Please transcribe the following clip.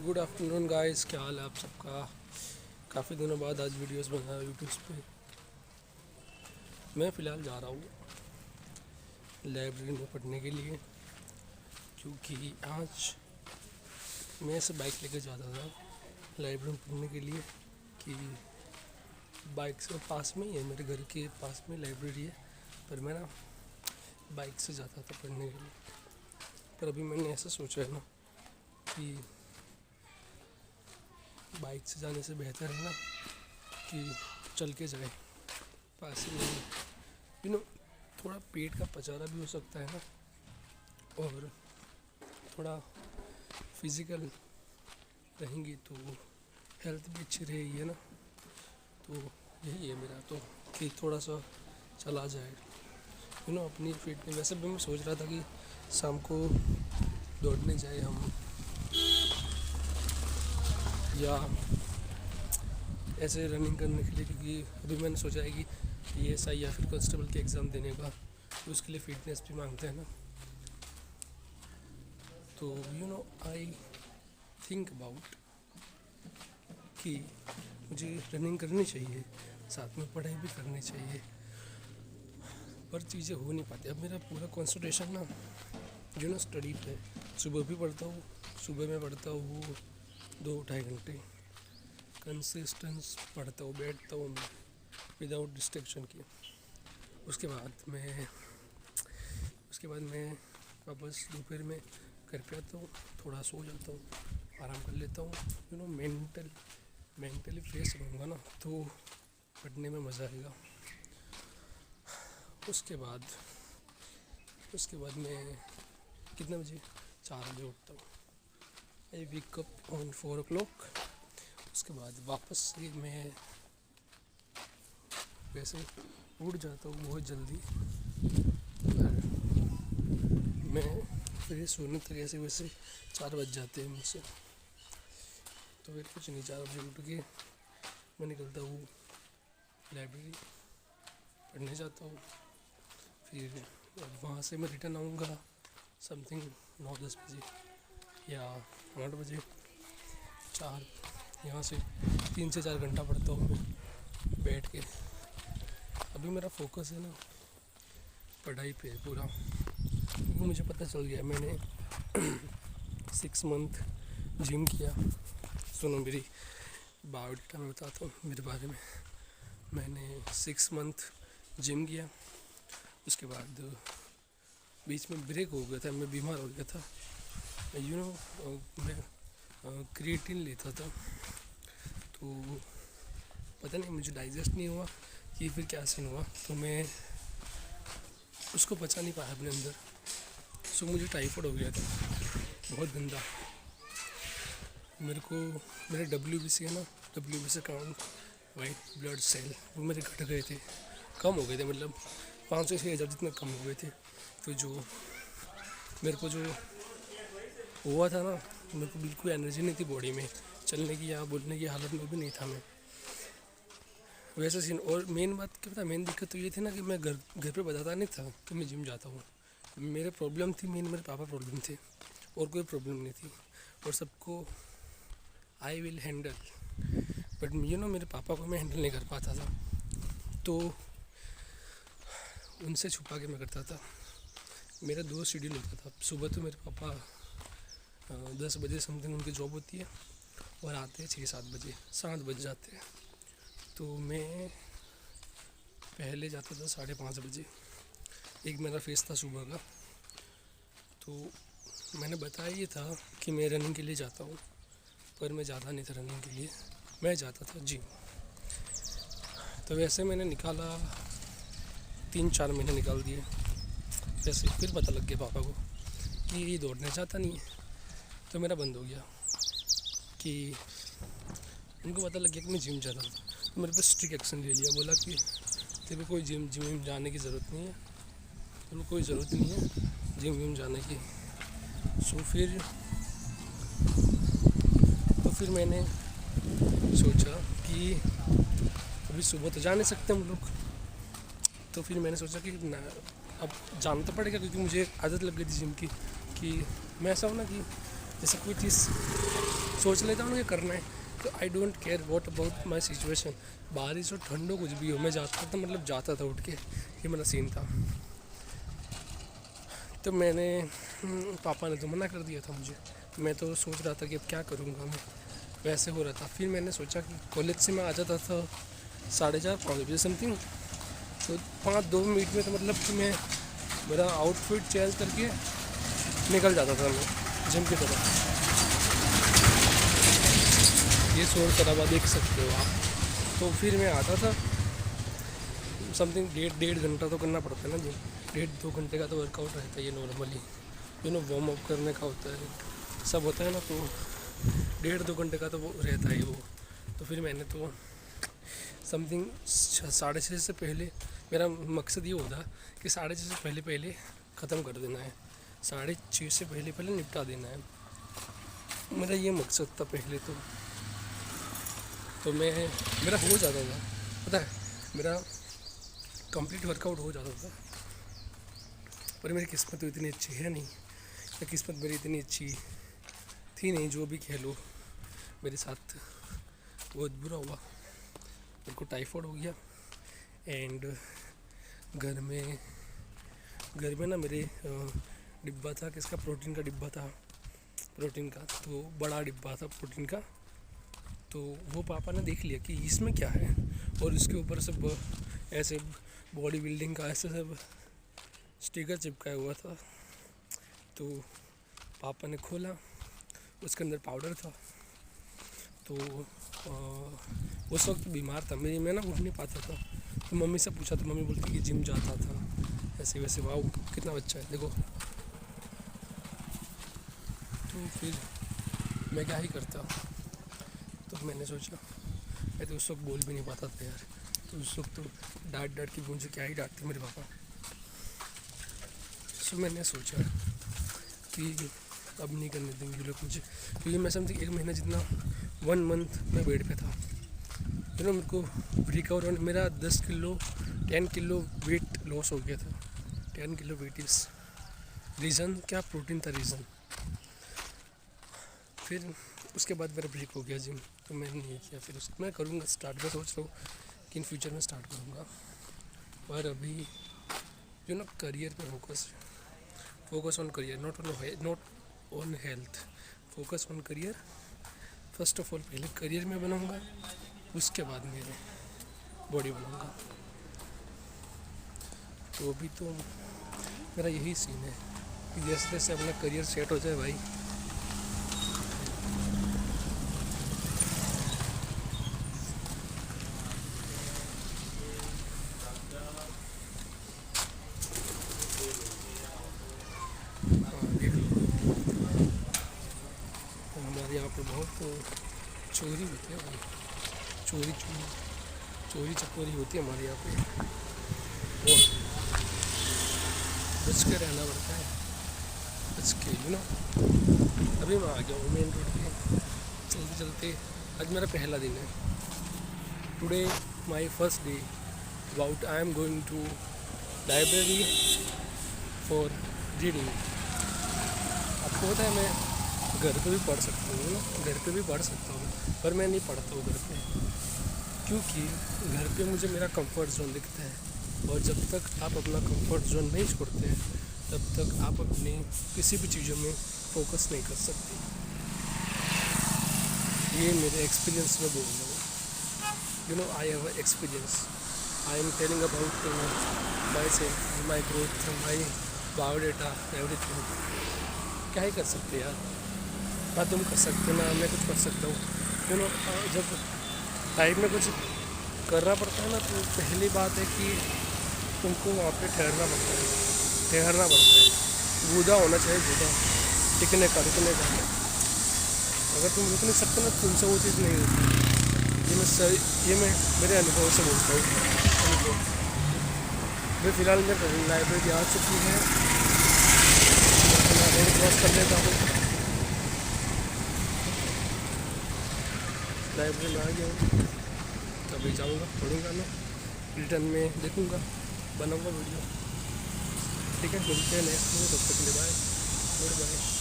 Good afternoon guys, क्या हाल है आप सबका। काफ़ी दिनों बाद आज वीडियोस बना रहा हूँ यूट्यूब पे। मैं फ़िलहाल जा रहा हूँ लाइब्रेरी में पढ़ने के लिए, क्योंकि आज मैं ऐसे बाइक लेकर जाता था लाइब्रेरी में पढ़ने के लिए कि बाइक से पास में ही है, मेरे घर के पास में लाइब्रेरी है, पर मैं ना बाइक से जाता था पढ़ने के लिए। पर अभी मैंने ऐसा सोचा है ना कि बाइक से जाने से बेहतर है ना कि चल के जाए पास में। थोड़ा पेट का पचारा भी हो सकता है ना, और थोड़ा फिज़िकल रहेंगी तो हेल्थ भी अच्छी रहेगी, है ना। तो यही है मेरा तो कि थोड़ा सा चला जाए अपनी फिटनेस। वैसे भी मैं सोच रहा था कि शाम को दौड़ने जाए हम, या ऐसे रनिंग करने के लिए, क्योंकि अभी मैंने सोचा है कि PSI या फिर कांस्टेबल के एग्ज़ाम देने का, तो उसके लिए फ़िटनेस भी मांगते हैं ना। तो आई थिंक अबाउट कि मुझे रनिंग करनी चाहिए, साथ में पढ़ाई भी करनी चाहिए, पर चीज़ें हो नहीं पाती। अब मेरा पूरा कंसंट्रेशन ना स्टडी पे। सुबह भी पढ़ता हूँ, सुबह में पढ़ता हूँ 2-2.5 घंटे कंसिस्टेंस पढ़ता हूँ, बैठता हूँ मैं विदाउट डिस्ट्रैक्शन के। उसके बाद मैं वापस दोपहर में घर पे आता हूँ, थोड़ा सो जाता हूँ, आराम कर लेता हूँ। मेंटली फ्रेश रहूँगा ना तो पढ़ने में मज़ा आएगा। उसके बाद मैं कितने बजे 4 बजे उठता हूँ। आई वेक अप ऑन 4 o'clock। उसके बाद वापस से मैं वैसे उठ जाता हूँ बहुत जल्दी, और मैं फिर सोने तक ऐसे वैसे 4 बज जाते हैं मुझसे। तो फिर कुछ नहीं, 4 बजे उठ के मैं निकलता हूँ लाइब्रेरी, पढ़ने जाता हूँ। फिर वहाँ से मैं रिटर्न आऊँगा समथिंग 9-10 बजे या 8 बजे। यहाँ से 3 से 4 घंटा पढ़ता हूँ मैं बैठ के। अभी मेरा फोकस है ना पढ़ाई पे है पूरा, क्योंकि मुझे पता चल गया, मैंने 6 मंथ जिम किया। सुनो मेरी बायोडाटा में बताता हूँ मेरे बारे में। मैंने 6 मंथ जिम किया, उसके बाद बीच में ब्रेक हो गया था, मैं बीमार हो गया था। मैं क्रिएटिन लेता था, तो पता नहीं मुझे डाइजेस्ट नहीं हुआ कि फिर क्या सीन हुआ, तो मैं उसको पचा नहीं पाया अपने अंदर। सो मुझे टाइफाइड हो गया था बहुत गंदा। मेरे WBC है ना, WBC count white blood cell वो मेरे घट गए थे, कम हो गए थे, मतलब 500 से 6,000 जितने कम हो गए थे। तो जो मेरे को जो हुआ था ना, मेरे को बिल्कुल एनर्जी नहीं थी बॉडी में, चलने की या बोलने की हालत में भी नहीं था मैं, वैसा सीन। और मेन बात क्या था, मेन दिक्कत तो ये थी ना कि मैं घर पे बताता नहीं था कि मैं जिम जाता हूँ। मेरे प्रॉब्लम थी मेन, मेरे पापा प्रॉब्लम थे, और कोई प्रॉब्लम नहीं थी। और सबको आई विल हैंडल, बट मेरे पापा को मैं हैंडल नहीं कर पाता था, तो उनसे छुपा के मैं करता था। मेरा 2 शेड्यूल होता था। सुबह तो मेरे पापा 10 बजे समथिंग उनकी जॉब होती है, और आते हैं 6-7 बजे, 7 बज जाते हैं। तो मैं पहले जाता था 5:30 बजे। एक मेरा फेस था सुबह का, तो मैंने बताया ये था कि मैं रनिंग के लिए जाता हूँ, पर मैं जाता नहीं था रनिंग के लिए, मैं जाता था जिम। तो वैसे मैंने निकाला 3-4 महीने निकाल दिए। वैसे फिर पता लग गया पापा को कि ये दौड़ने जाता नहीं है, तो मेरा बंद हो गया। कि उनको पता लग गया कि मैं जिम जाता था, तो मेरे पे स्ट्रिक्ट एक्शन ले लिया। बोला कि तेरे को कोई जिम जाने की ज़रूरत नहीं है, तेरे को कोई ज़रूरत नहीं है जिम जाने की। फिर मैंने सोचा कि अभी सुबह तो जा नहीं सकते हम लोग, तो फिर मैंने सोचा कि ना अब जाना तो पड़ेगा, क्योंकि मुझे आदत लग गई थी जिम की। कि मैं ऐसा हूँ ना कि जैसे कोई चीज़ सोच लेता हूँ कि करना है, तो I don't care what about my situation. बारिश हो ठंड हो कुछ भी हो, मैं जाता था, मतलब जाता था उठ के, ये मेरा सीन था। तो मैंने पापा ने तो मना कर दिया था मुझे। मैं तो सोच रहा था कि अब क्या करूँगा मैं, वैसे हो रहा था। फिर मैंने सोचा कि कॉलेज से मैं आ जाता था 4:30-5 बजे समथिंग, तो 5-2 मिनट में तो मतलब कि मैं मेरा आउटफिट चेंज करके निकल जाता था मैं जिम की तरफ। ये शोर शराबा देख सकते हो आप। तो फिर मैं आता था समथिंग 1.5 घंटा तो करना पड़ता है ना जिम, 1.5-2 घंटे का तो वर्कआउट रहता है ये नॉर्मली, वार्म अप करने का होता है, सब होता है ना, तो 1.5-2 घंटे का तो वो रहता है वो। तो फिर मैंने तो समथिंग 6:30 से पहले, मेरा मकसद ये होता कि 6:30 से पहले पहले ख़त्म कर देना है, 6:30 से पहले पहले निपटा देना है, मेरा ये मकसद था पहले तो मैं मेरा हो जाता था, पता है, मेरा कंप्लीट वर्कआउट हो जाता था। पर मेरी किस्मत तो इतनी अच्छी है नहीं, या किस्मत मेरी इतनी अच्छी थी नहीं, जो भी कह लो, मेरे साथ बहुत बुरा हुआ। मेरे को टाइफाइड हो गया, एंड घर में ना मेरे डिब्बा था, किसका, प्रोटीन का डिब्बा था, प्रोटीन का, तो बड़ा डिब्बा था प्रोटीन का। तो वो पापा ने देख लिया कि इसमें क्या है, और उसके ऊपर सब ऐसे बॉडी बिल्डिंग का ऐसे सब स्टिकर चिपकाया हुआ था। तो पापा ने खोला, उसके अंदर पाउडर था। तो उस वक्त बीमार था, मैं ना उठ नहीं पाता था, तो मम्मी से पूछा, तो मम्मी बोलती कि जिम जाता था ऐसे वैसे। वाह कितना अच्छा है देखो। तो फिर मैं क्या ही करता, तो मैंने सोचा, मैं तो उस वक्त बोल भी नहीं पाता था यार, तो उस वक्त तो डांट के मुझे क्या ही डांटते मेरे पापा। सो मैंने सोचा कि अब नहीं करने देंगे लोग मुझे, क्योंकि मैं समझी 1 महीना जितना 1 मंथ में बेड पे था, मेरे को रिकवर होने, मेरा 10 किलो वेट लॉस हो गया था। 10 किलो वेट इस रीज़न क्या, प्रोटीन था रीज़न। फिर उसके बाद मेरा ब्रेक हो गया जिम, तो मैंने नहीं किया। फिर उसको मैं करूँगा स्टार्ट, मैं सोच रहा हूँ कि इन फ्यूचर में स्टार्ट करूँगा, पर अभी करियर पे focus on career, not on health, focus on career. First of all पहले करियर में बनाऊँगा, उसके बाद मेरे बॉडी बनाऊँगा। तो अभी तो मेरा यही सीन है कि जैसे जैसे अपना करियर सेट हो जाए भाई, देख लो हमारे यहाँ पर बहुत चोरी होती है भाई, चोरी चकोरी होती है हमारे यहाँ पे, और बच के रहना पड़ता है, बच के अभी मैं आ गया हूँ मेन रोड पे चलते चलते। आज मेरा पहला दिन है, today my first day about I am going to library for reading. आपको पता है मैं घर पे भी पढ़ सकता हूँ घर पे भी पढ़ सकता हूँ, पर मैं नहीं पढ़ता हूँ घर पे, क्योंकि घर पे मुझे मेरा कंफर्ट जोन दिखता है, और जब तक आप अपना कंफर्ट जोन नहीं छोड़ते हैं तब तक आप अपने किसी भी चीज़ों में फोकस नहीं कर सकते। ये मेरे एक्सपीरियंस में बोल रहा हूँ, I have experience, I am telling about my self, my growth, my biodata, everything. क्या ही कर सकते यार, ना तुम कर सकते ना मैं कुछ कर सकता हूँ। जब टाइम में कुछ करना पड़ता है ना, तो पहली बात है कि तुमको वहाँ पे ठहरना पड़ता है, बूढ़ा होना चाहिए, बूढ़ा रुकने का। अगर तुम रुक नहीं सकते ना, तुमसे वो चीज़ नहीं होती। ये मैं मेरे अनुभव से बोलता हूँ। मैं फ़िलहाल मैं लाइब्रेरी आ चुकी है, मैं रोड क्रॉस कर लेता हूँ, लाइब्रेरी में आ गया हूँ, तभी जाऊँगा, पढ़ूँगा मैं, रिटर्न में देखूँगा, बनाऊँगा वीडियो। ठीक है, मिलते हैं नेक्स्ट में, तब तक के लिए बाय, गुड बाय।